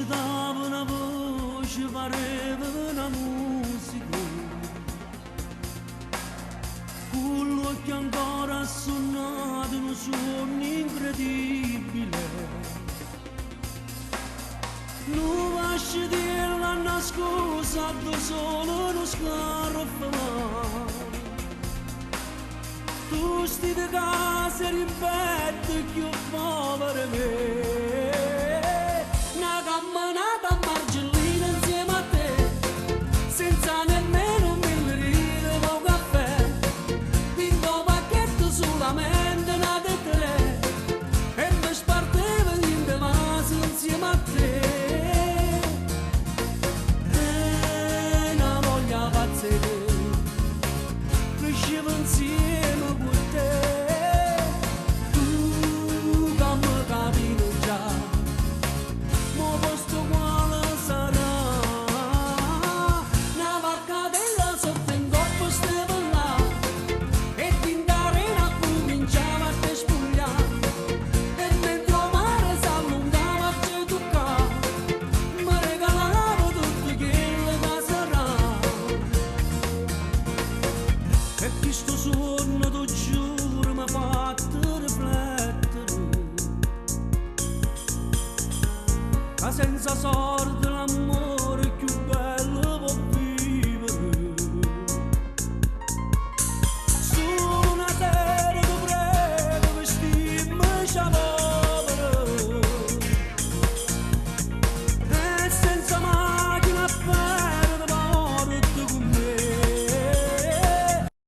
dava una voce, pareva una musica, con l'occhio ancora assonnato, un suono incredibile. Non lasci dire l'anno scorso, da solo uno scarro tu sti di casa e ripeti che povero me.